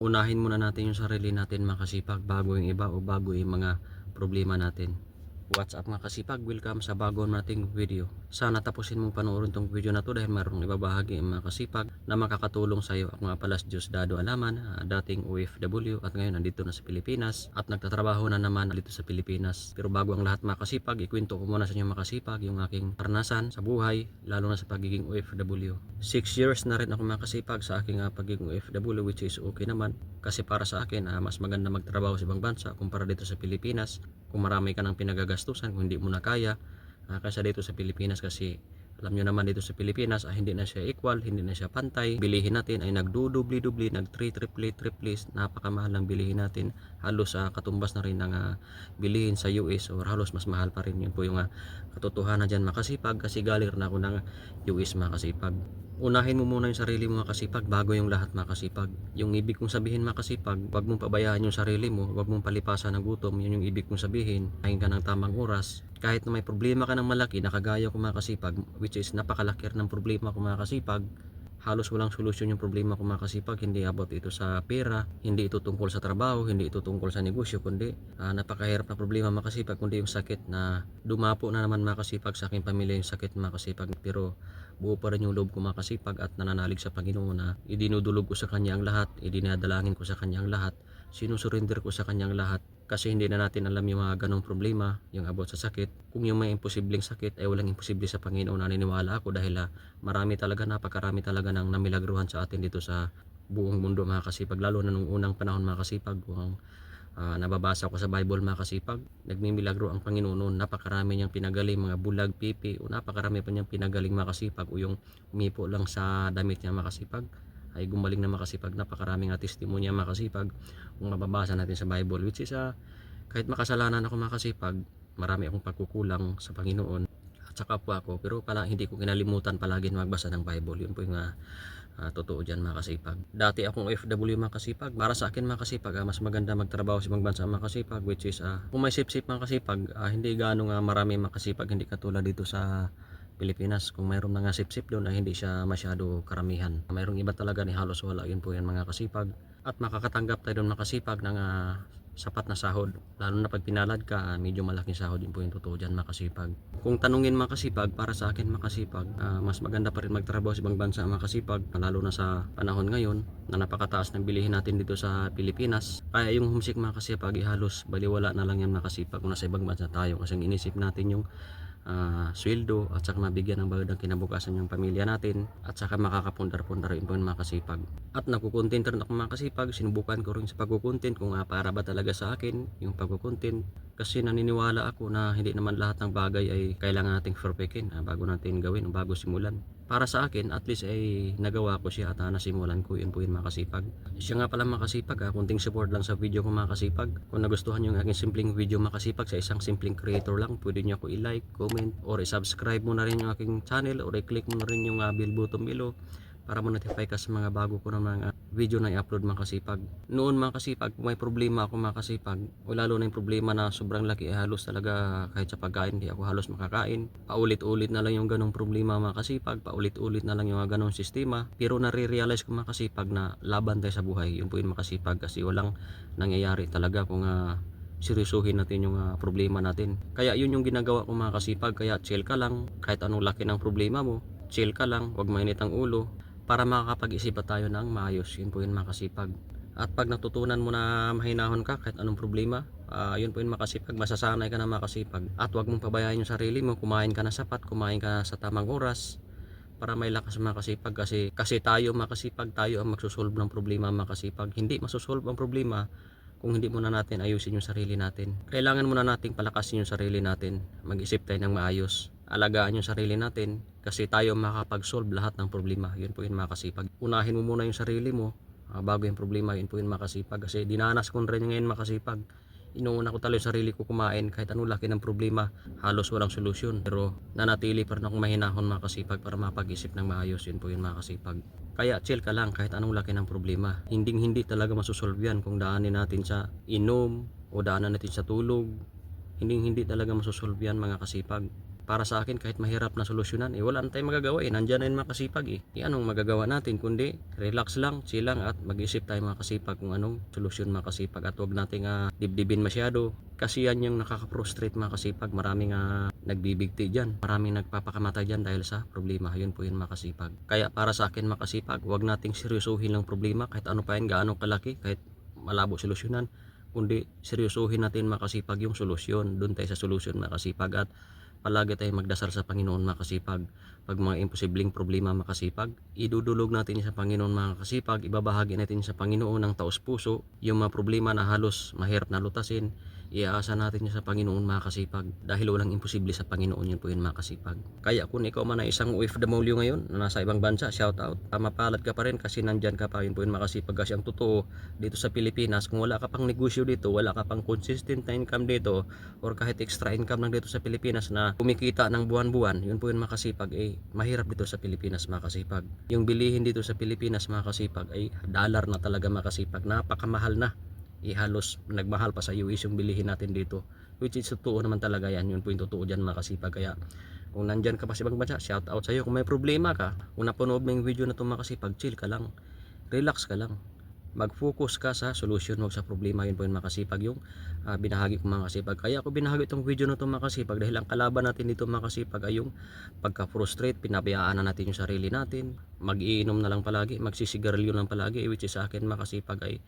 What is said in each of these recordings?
Unahin muna natin yung sarili natin mga kasipag bago yung iba o bago yung mga problema natin. What's up mga kasipag, welcome sa bago nating video. Sana tapusin mong panoorin tong video na to dahil mayroong ibabahagi ang mga kasipag na makakatulong sa iyo. Ako nga pala si Diyos Dado Alaman, dating OFW at ngayon nandito na sa Pilipinas at nagtatrabaho na naman dito sa Pilipinas. Pero bago ang lahat mga kasipag, ikwento ko muna sa inyo mga kasipag yung aking karanasan sa buhay, lalo na sa pagiging OFW. 6 years na rin ako mga kasipag sa aking pagiging OFW, which is okay naman. Kasi para sa akin, mas maganda magtrabaho sa ibang bansa kumpara dito sa Pilipinas. Kung marami ka ng pinagagastusan, kung hindi mo na kaya, kaysa dito sa Pilipinas. Kasi alam nyo naman dito sa Pilipinas, hindi na siya equal, hindi na siya pantay. Bilihin natin ay nagdudubli-dubli, nag-triple, napakamahal ng bilihin natin. Halos katumbas na rin ng bilihin sa US, or halos mas mahal pa rin. Yun po yung katotohanan dyan makasipag, kasi galing na ako ng US makasipag. Unahin mo muna yung sarili mo makasipag bago yung lahat makasipag. Yung ibig kong sabihin makasipag, wag mong pabayaan yung sarili mo, wag mong palipasan ng gutom. Yun yung ibig kong sabihin. Kain ka ng tamang oras. Kahit na may problema ka ng malaki, nakagaya ko makasipag, which is napakalaki ng problema ko makasipag, halos walang solusyon yung problema ko makasipag. Hindi about ito sa pera, hindi ito tungkol sa trabaho, hindi ito tungkol sa negosyo, kundi napakahirap na problema makasipag, kundi yung sakit na dumapo na naman makasipag sa aking pamilya, yung sakit makasipag. Pero buo pa rin yung loob ko makasipag at nananalig sa Panginoon na idinudulog ko sa Kanya ang lahat, idinadalangin ko sa Kanya ang lahat, sinusurinder ko sa Kanya ang lahat. Kasi hindi na natin alam yung mga ganong problema, yung about sa sakit. Kung yung may imposibleng sakit ay walang imposible sa Panginoon, naniniwala ako dahil marami talaga, napakarami talaga ng namilagruhan sa atin dito sa buong mundo mga kasipag. Lalo na nung unang panahon mga kasipag, kung nababasa ko sa Bible mga kasipag, nagmimilagro ang Panginoon noon. Napakarami niyang pinagaling, mga bulag, pipi, o napakarami pa niyang pinagaling mga kasipag, o yung umipo lang sa damit niya mga kasipag ay gumaling na makasipag. Napakaraming testimonya makasipag kung mababasa natin sa Bible, which is kahit makasalanan ako makasipag, marami akong pagkukulang sa Panginoon at sa kapwa ko, pero hindi ko kinalimutan palagi na magbasa ng Bible. Yun po yung totoo dyan makasipag. Dati akong OFW makasipag, para sa akin makasipag, mas maganda magtrabaho sa ibang bansa makasipag, which is kung may sip-sip makasipag, hindi ganong marami makasipag, hindi katulad dito sa Pilipinas. Kung mayroong mga sip-sip doon ay hindi siya masyado karamihan. Mayroong iba talaga ni halos wala. Yun po yan mga kasipag. At makakatanggap tayo doon makasipag ng sapat na sahod. Lalo na pag pinalad ka, medyo malaking sahod. Yun po yung totoo dyan makasipag. Kung tanungin makasipag, para sa akin makasipag, mas maganda pa rin magtrabaho sa ibang bansa makasipag. Lalo na sa panahon ngayon na napakataas ng bilihin natin dito sa Pilipinas. Kaya yung homesick makasipag, halos baliwala na lang yan makasipag kung nasa ibang bansa tayo. Kasi inisip natin yung sweldo at saka mabigyan ng bagay ng kinabukasan yung pamilya natin at saka makakapundar-pundar rin po yung makasipag. At nakukontent rin ako makasipag, sinubukan ko rin sa pagkukontent kung para ba talaga sa akin yung pagkukontent, kasi naniniwala ako na hindi naman lahat ng bagay ay kailangan nating perfectin bago natin gawin o bago simulan. Para sa akin, at least ay nagawa ko siya at nasimulan ko. Yun po yun makasipag. Siya nga pala makasipag, kunting support lang sa video ko makasipag. Kung nagustuhan yung aking simpleng video makasipag sa isang simpleng creator lang, pwede nyo ako i-like, comment, or i-subscribe mo na rin yung aking channel, or i-click mo na rin yung bell button below para ma-notify ka sa mga bago ko na mga video na i-upload makasipag. Noon makasipag, kung may problema ako makasipag, o lalo na yung problema na sobrang laki, halos talaga kahit sa pagkain di ako halos makakain. Paulit-ulit na lang yung ganong problema makasipag, paulit-ulit na lang yung ganong sistema. Pero nare-realize ko makasipag na laban tayo sa buhay. Yun po yung makasipag, kasi walang nangyayari talaga kung seryosohin natin yung problema natin. Kaya yun yung ginagawa ko makasipag. Kaya chill ka lang, kahit anong laki ng problema mo, chill ka lang, huwag mainit ang ulo, para makakapag-isip tayo ng maayos. Yun po yun makasipag. At pag natutunan mo na mahinahon ka kahit anong problema, yun po yun makasipag, masasanay ka na makasipag. At huwag mong pabayaan yung sarili mo, kumain ka na sapat, kumain ka sa tamang oras para may lakas makasipag. Kasi tayo makasipag, tayo ang magsusolve ng problema makasipag. Hindi masusolve ang problema kung hindi muna natin ayusin yung sarili natin. Kailangan muna nating palakasin yung sarili natin, mag-isip tayo ng maayos, alagaan yung sarili natin, kasi tayo makakapag-solve lahat ng problema. Yun po yung makasipag. Unahin mo muna yung sarili mo bago yung problema. Yun po yung makasipag, kasi dinanas ko rin ngayon makasipag. Inuuna ko talaga yung sarili ko kumain, kahit anong laki ng problema, halos walang solusyon, pero nanatili pa rin akong mahinahon makasipag para mapag-isip ng maayos. Yun po yung makasipag. Kaya chill ka lang kahit anong laki ng problema. Hindi talaga masusolve yan kung daanin natin sa inom o daanan natin sa tulog. Hindi talaga masusolve yan mga kasipag. Para sa akin, kahit mahirap na solusyonan, wala na tayong magagawa Nandyan na yung mga kasipag anong magagawa natin kundi relax lang, chill lang at mag-isip tayo mga kasipag kung anong solusyon mga kasipag. At huwag nating dibdibin masyado kasi yan yung nakaka-frustrate mga kasipag. Maraming nagbibigti dyan, maraming nagpapakamatay dyan dahil sa problema. Yun po yun mga kasipag. Kaya para sa akin mga kasipag, huwag nating seryosohin ng problema kahit ano pa yan, gaano kalaki, kahit malabo solusyonan, kundi seryosohin natin makasipag yung solusyon. Doon tayo sa solusyon makasipag at palagi tayong magdasal sa Panginoon makasipag. Pag mga imposibleng problema makasipag, idudulog natin sa Panginoon makasipag, ibabahagi natin sa Panginoon ng taos puso. Yung mga problema na halos mahirap na lutasin, iaasa natin sa Panginoon makasipag dahil walang imposible sa Panginoon. Yun po yun makasipag. Kaya kung ikaw man ay isang OFW ngayon na nasa ibang bansa, shout out, mapalad ka pa rin kasi nandyan ka pa. Yun po yun makasipag. Kasi ang totoo dito sa Pilipinas, kung wala ka pang negosyo dito, wala ka pang consistent na income dito, or kahit extra income lang dito sa Pilipinas na kumikita ng buwan-buwan, yun po yun makasipag, mahirap dito sa Pilipinas makasipag. Yung bilihin dito sa Pilipinas makasipag ay dollar na talaga makasipag, napakamahal na. Halos nagmahal pa sa US yung bilihin natin dito, which is totoo naman talaga yan. Yun po yung totoo dyan makasipag. Kaya kung nandyan ka pa sa ibang bansa, shout out sa iyo. Kung may problema ka, kung napanood mo yung video na ito makasipag, chill ka lang, relax ka lang, mag-focus ka sa solution, wag sa problema. Yun po yung makasipag yung binahagi ko makasipag. Kaya ako binahagi itong video na ito makasipag dahil ang kalaban natin dito makasipag ay yung pagka-frustrate, pinabayaan na natin yung sarili natin, mag-iinom na lang palagi, magsisigarilyo lang palagi, which is sa akin makasipag ay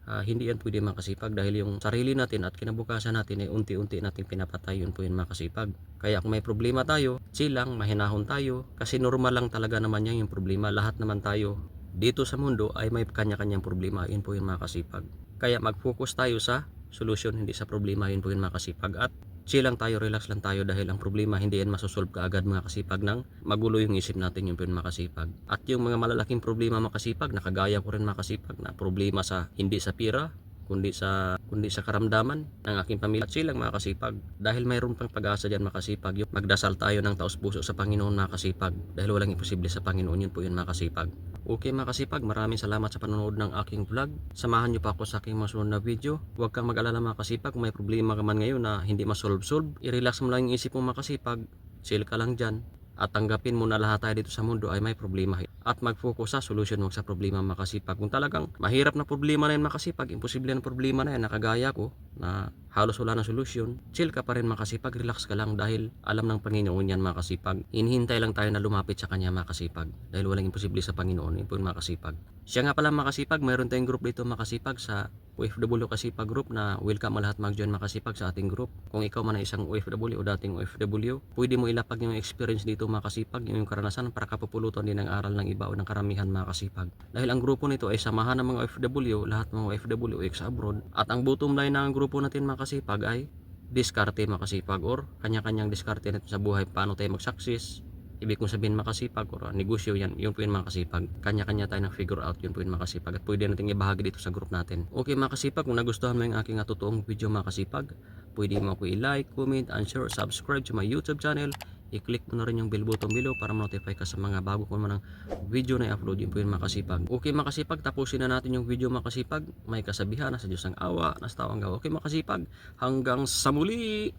hindi yan pwede makasipag dahil yung sarili natin at kinabukasan natin ay unti-unti natin pinapatay. Yun po yun makasipag. Kaya kung may problema tayo, chill lang, mahinahon tayo kasi normal lang talaga naman yan yung problema. Lahat naman tayo dito sa mundo ay may kanya-kanyang problema. Yun po yun makasipag. Kaya mag-focus tayo sa solusyon, hindi sa problema. Yun po yun makasipag. At chill lang tayo, relax lang tayo dahil ang problema hindi yan masosolve kaagad mga kasipag ng magulo yung isip natin. Yung po yun makasipag. At yung mga malalaking problema makasipag, nakagaya ko rin makasipag na problema sa hindi sa pira, kundi sa karamdaman ng aking pamilya. Chill lang makasipag dahil mayroon pang pag-asa diyan makasipag. Yung magdasal tayo ng taos puso sa Panginoon makasipag dahil walang imposible sa Panginoon. Yun po yun makasipag. Okay makasipag, maraming salamat sa panonood ng aking vlog. Samahan nyo pa ako sa aking masunod na video. Huwag kang mag-alala makasipag kung may problema ka man ngayon na hindi masolve-solve. I-relax mo lang yung isip mo makasipag. Chill ka lang dyan. At tanggapin mo na lahat tayo dito sa mundo ay may problema. At mag-focus sa solution mo sa problema makasipag. Kung talagang mahirap na problema na yan makasipag, imposible na problema na yan, nakagaya ko na halos wala na solusyon, chill ka pa rin makasipag, relax ka lang dahil alam ng Panginoon yan makasipag. Hinihintay lang tayo na lumapit sa Kanya makasipag dahil walang imposible sa Panginoon. Yun po yung makasipag. Siya nga pala makasipag, mayroon tayong group dito makasipag sa OFW Kasipag Group na welcome lahat mag-join makasipag sa ating group. Kung ikaw man ay isang OFW o dating OFW, pwede mo ilapag yung experience dito makasipag, yung karanasan para kapupulutan din ng aral ng iba o ng karamihan makasipag. Dahil ang grupo nito ay samahan ng mga OFW, lahat ng mga OFW ex abroad. At ang bottom line ng grupo natin makasipag ay diskarte makasipag or kanya-kanyang diskarte natin sa buhay, paano tayo mag-success. Ibig kong sabihin makasipag or negosyo yan, yun po yun makasipag. Kanya-kanya tayo ng figure out, yun po yun makasipag. At pwede natin ibahagi dito sa group natin. Okay makasipag, kung nagustuhan mo yung aking totoong video makasipag, pwede mo ako i-like, comment, and share, subscribe sa my YouTube channel. I-click mo na rin yung bell button below para ma-notify ka sa mga bago ko naman ng video na i-upload. Yun po yun makasipag. Okay makasipag, tapusin na natin yung video makasipag. May kasabihan na sa Diyos ang awa, nasa tao ang gawa. Okay makasipag, hanggang sa muli!